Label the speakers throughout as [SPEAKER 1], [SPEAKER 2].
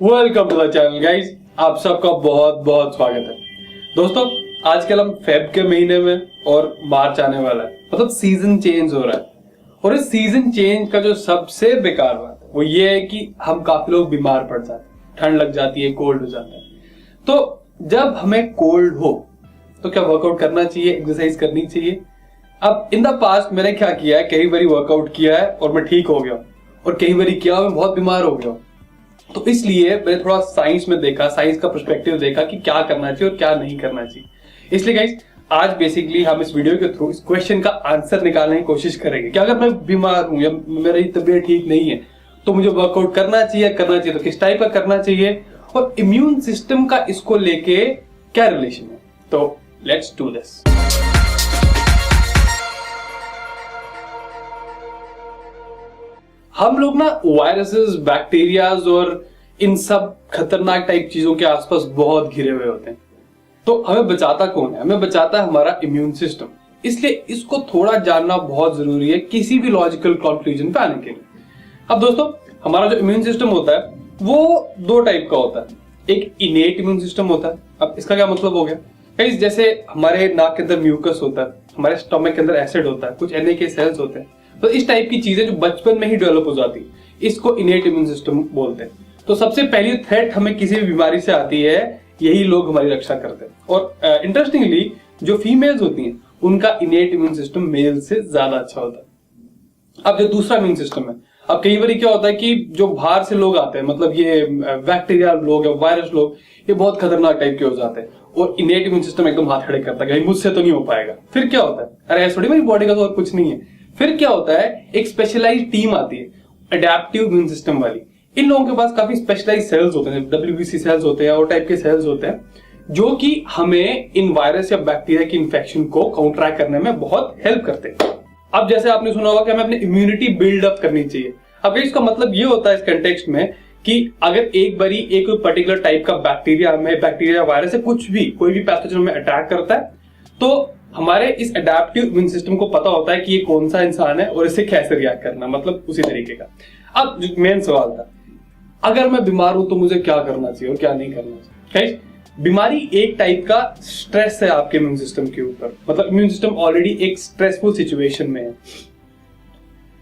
[SPEAKER 1] Welcome to the channel guys, आप सबका बहुत बहुत स्वागत है। दोस्तों, आजकल हम फेब के महीने में और मार्च आने वाला है, मतलब सीजन चेंज हो रहा है। और इस सीजन चेंज का जो सबसे बेकार बात है वो ये है कि हम काफी लोग बीमार पड़ जाते हैं, ठंड लग जाती है, कोल्ड हो जाता है। तो जब हमें कोल्ड हो तो क्या वर्कआउट करना चाहिए, एक्सरसाइज करनी चाहिए? अब इन द पास्ट मैंने क्या किया है, कई बारी वर्कआउट किया है और मैं ठीक हो गया, और कई बारी किया मैं बहुत बीमार हो गया। तो इसलिए मैंने थोड़ा साइंस में देखा, साइंस का पर्सपेक्टिव देखा कि क्या करना चाहिए और क्या नहीं करना चाहिए। इसलिए गाइस, आज बेसिकली हम इस वीडियो के थ्रू इस क्वेश्चन का आंसर निकालने की कोशिश करेंगे कि अगर मैं बीमार हूं या मेरी तबीयत ठीक नहीं है तो मुझे वर्कआउट करना चाहिए तो किस टाइप का करना चाहिए, और इम्यून सिस्टम का इसको लेके क्या रिलेशन है। तो लेट्स डू दिस। हम लोग ना वायरसेस, बैक्टीरियाज और इन सब खतरनाक टाइप चीजों के आसपास बहुत घिरे हुए होते हैं। तो हमें बचाता कौन है? हमें बचाता है हमारा इम्यून सिस्टम। इसलिए इसको थोड़ा जानना बहुत जरूरी है किसी भी लॉजिकल कंक्लूजन पे आने के लिए। अब दोस्तों, हमारा जो इम्यून सिस्टम होता है वो दो टाइप का होता है। एक इनेट इम्यून सिस्टम होता है। अब इसका क्या मतलब हो गया? गाइस, जैसे हमारे नाक के अंदर म्यूकस होता है, हमारे स्टमक के अंदर एसिड होता है, कुछ NA सेल्स होते हैं, तो इस टाइप की चीजें जो बचपन में ही डेवलप हो जाती है, इसको इनेट इम्यून सिस्टम बोलते हैं। तो सबसे पहली थ्रेट हमें किसी भी बीमारी से आती है, यही लोग हमारी रक्षा करते हैं। और इंटरेस्टिंगली जो फीमेल्स होती हैं उनका इनेट इम्यून सिस्टम मेल से ज्यादा अच्छा होता है। अब जो दूसरा इम्यून सिस्टम है, अब कई बार क्या होता है कि जो बाहर से लोग आते हैं, मतलब ये बैक्टीरिया लोग या वायरस लोग, ये बहुत खतरनाक टाइप के हो जाते हैं और इनेट इम्यून सिस्टम एकदम हाथ खड़े करता है कि मुझसे तो नहीं हो पाएगा। फिर क्या होता है, अरे थोड़ी मेरी बॉडी का तो और कुछ नहीं है। फिर क्या होता है, एक स्पेशलाइज्ड टीम आती है, अडैप्टिव इम्यून सिस्टम वाली। इन लोगों के पास काफी स्पेशलाइज्ड सेल्स होते हैं, WBC सेल्स होते हैं और टाइप के सेल्स होते हैं, जो कि हमें इन वायरस या बैक्टीरिया की इन्फेक्शन को काउंटरैक्ट करने में बहुत हेल्प करते हैं। अब जैसे आपने सुना होगा कि हमें अपनी इम्यूनिटी बिल्ड अप करनी चाहिए। अब इसका मतलब ये होता है इस कंटेक्स्ट में कि अगर एक बारी एक पर्टिकुलर टाइप का बैक्टीरिया वायरस है, कुछ भी कोई भी पैथोजन में अटैक करता है, तो हमारे इस अडैप्टिव इम्यून सिस्टम को पता होता है कि ये कौन सा इंसान है और इसे कैसे रिएक्ट करना, मतलब उसी तरीके का। अब जो मेन सवाल था, अगर मैं बीमार हूं तो मुझे क्या करना चाहिए और क्या नहीं करना चाहिए? बीमारी एक टाइप का स्ट्रेस है आपके इम्यून सिस्टम के ऊपर, मतलब इम्यून सिस्टम ऑलरेडी एक स्ट्रेसफुल सिचुएशन में है।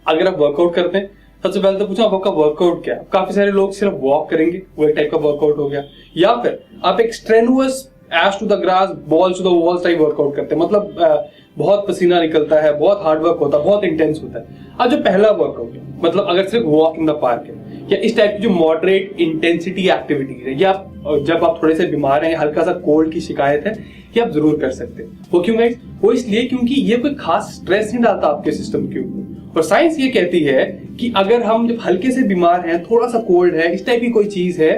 [SPEAKER 1] अगर आप वर्कआउट करते हैं, सबसे पहले तो पूछो आपका वर्कआउट क्या है। काफी सारे लोग सिर्फ वॉक करेंगे, वो एक टाइप का वर्कआउट हो गया, या फिर आप एक strenuous ass to the grass, balls to the walls type workout करते हैं, मतलब बहुत पसीना निकलता है, बहुत हार्ड वर्क होता है, बहुत इंटेंस होता है। अब जो पहला वर्कआउट है, मतलब अगर सिर्फ वॉक इन द पार्क है या इस टाइप की जो मॉडरेट इंटेंसिटी एक्टिविटी है, या जब आप थोड़े से बीमार हैं, हल्का सा कोल्ड की शिकायत है, ये आप जरूर कर सकते हैं। वो क्यों गाइस? वो इसलिए क्योंकि ये कोई खास स्ट्रेस नहीं डालता आपके सिस्टम के ऊपर। और साइंस ये कहती है कि अगर हम जब हल्के से बीमार हैं, थोड़ा सा कोल्ड है, इस टाइप की कोई चीज है,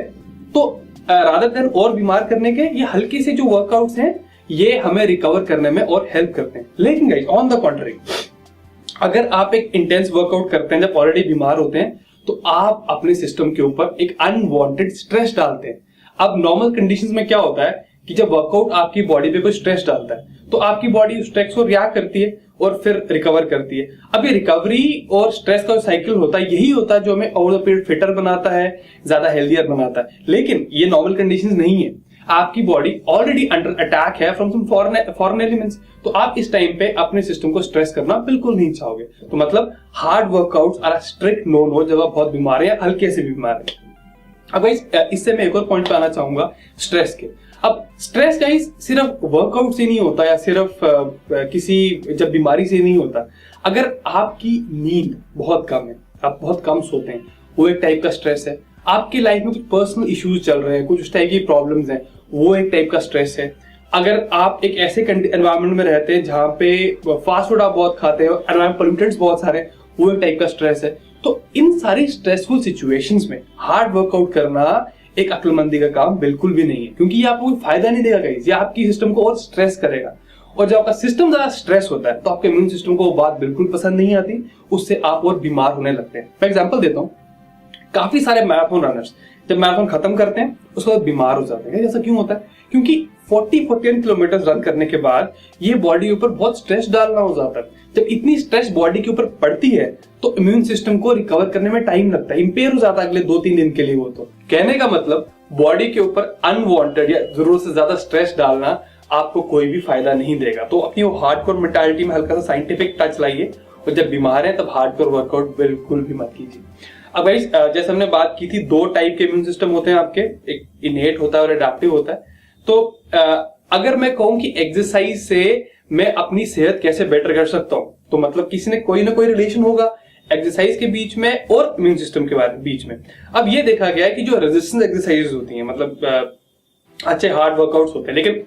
[SPEAKER 1] तो रादर देन और बीमार करने के, ये हल्के से जो वर्कआउट्स हैं ये हमें रिकवर करने में और हेल्प करते हैं। लेकिन गाइस, ऑन द कॉन्ट्री, अगर आप एक इंटेंस वर्कआउट करते हैं जब ऑलरेडी बीमार होते हैं, तो आप अपने सिस्टम के ऊपर एक अनवांटेड स्ट्रेस डालते हैं। अब नॉर्मल कंडीशंस में क्या होता है कि जब वर्कआउट आपकी बॉडी पे कोई स्ट्रेस डालता है तो आपकी बॉडी उस स्ट्रेस को रिएक्ट करती है और फिर रिकवर करती है। अब ये रिकवरी और स्ट्रेस का साइकिल होता है, यही होता है जो हमें ओवर द पीरियड फिटर बनाता है, ज्यादा हेल्दियर बनाता है। लेकिन ये नॉर्मल कंडीशंस नहीं है, आपकी बॉडी ऑलरेडी अंडर अटैक है फ्रॉम सम फॉरेन एलिमेंट्स, तो आप इस टाइम पे अपने सिस्टम को स्ट्रेस करना बिल्कुल नहीं चाहोगे। तो मतलब hard workouts are strict no no जब आप बहुत बीमार हैं, हल्के से बीमार हैं। अब इससे मैं एक और पॉइंट पे आना चाहूंगा, स्ट्रेस के। अब स्ट्रेस गाइस सिर्फ वर्कआउट से नहीं होता या सिर्फ किसी जब बीमारी से नहीं होता। अगर आपकी नींद बहुत कम है, आप बहुत कम सोते हैं, वो एक टाइप का स्ट्रेस है। आपकी लाइफ में कुछ पर्सनल इश्यूज चल रहे हैं, कुछ उस टाइप की प्रॉब्लम्स हैं, वो एक टाइप का स्ट्रेस है। अगर आप एक ऐसे एनवायरनमेंट में रहते हैं जहां पे फास्ट फूड आप बहुत खाते हैं, एनवायरनमेंट पोल्यूटेंट्स बहुत सारे, वो एक टाइप का स्ट्रेस है। तो इन सारी स्ट्रेसफुल सिचुएशंस में हार्ड वर्कआउट करना एक अक्लमंदी का काम बिल्कुल भी नहीं है, क्योंकि ये आपको कोई फायदा नहीं देगा गाइस, ये आपकी सिस्टम को और स्ट्रेस करेगा। और जब आपका सिस्टम ज्यादा स्ट्रेस होता है तो आपके इम्यून सिस्टम को वो बात बिल्कुल पसंद नहीं आती, उससे आप और बीमार होने लगते हैं। मैं एग्जांपल देता हूं, काफी सारे मैराथन रनर्स जब मैराथन खत्म करते हैं उसके बाद बीमार हो जाते हैं। ऐसा क्यों होता है? क्योंकि 40-41 किलोमीटर रन करने के बाद ये बॉडी के ऊपर बहुत स्ट्रेस डालना हो जाता है। जब इतनी स्ट्रेस बॉडी के ऊपर पड़ती है तो इम्यून सिस्टम को रिकवर करने में टाइम लगता है, इंपेयर हो जाता है अगले 2-3 दिन के लिए। वो तो कहने का मतलब बॉडी के ऊपर अनवांटेड या जरूरत से ज्यादा स्ट्रेस डालना आपको कोई भी फायदा नहीं देगा। तो अपनी वो हार्डकोर मेंटालिटी में हल्का सा साइंटिफिक टच लाइए, और जब बीमार है तब हार्डकोर वर्कआउट बिल्कुल भी मत कीजिए। अब गाइस, जैसे हमने बात की थी, 2 टाइप के इम्यून सिस्टम होते हैं आपके, एक इनेट होता है और एडेप्टिव होता है। तो अगर मैं कहूं कि एक्सरसाइज से मैं अपनी सेहत कैसे बेटर कर सकता हूं, तो मतलब किसी ने कोई ना कोई रिलेशन होगा एक्सरसाइज के बीच में और इम्यून सिस्टम के बीच में। अब ये देखा गया है कि जो रेजिस्टेंस एक्सरसाइज होती हैं, मतलब अच्छे हार्ड वर्कआउट्स होते हैं, लेकिन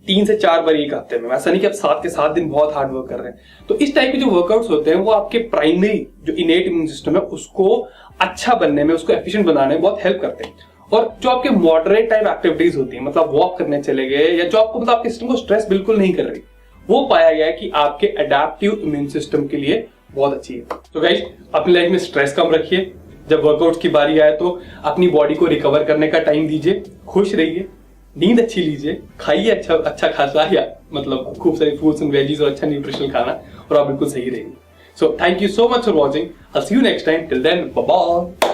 [SPEAKER 1] 3 से 4 बार एक हफ्ते में, ऐसा नहीं कि आप 7 के 7 दिन बहुत हार्ड वर्क कर रहे हैं। तो इस टाइप के जो वर्कआउट्स होते हैं वो आपके प्राइमरी जो इनेट इम्यून सिस्टम है उसको अच्छा बनने में, उसको एफिशिएंट बनाने में बहुत हेल्प करते हैं। और जो आपके मॉडरेट टाइप एक्टिविटीज होती है, मतलब वॉक करने चले गए, या जो आपको मतलब आपके सिस्टम को स्ट्रेस बिल्कुल नहीं कर रही, वो पाया गया है कि आपके एडेप्टिव इम्यून सिस्टम के लिए बहुत अच्छी है। तो गाइस, अपनी लाइफ में स्ट्रेस कम रखिए, जब वर्कआउट की बारी आए तो अपनी बॉडी को रिकवर करने का टाइम दीजिए, खुश रहिए, नींद अच्छी लीजिए, खाइए अच्छा खासा, या मतलब खूब सारी फ्रूट्स एंड वेजीज और अच्छा न्यूट्रिशनल खाना, और आप बिल्कुल सही रहेंगे। So thank you so much for watching. I see you next time. Till then, bye bye.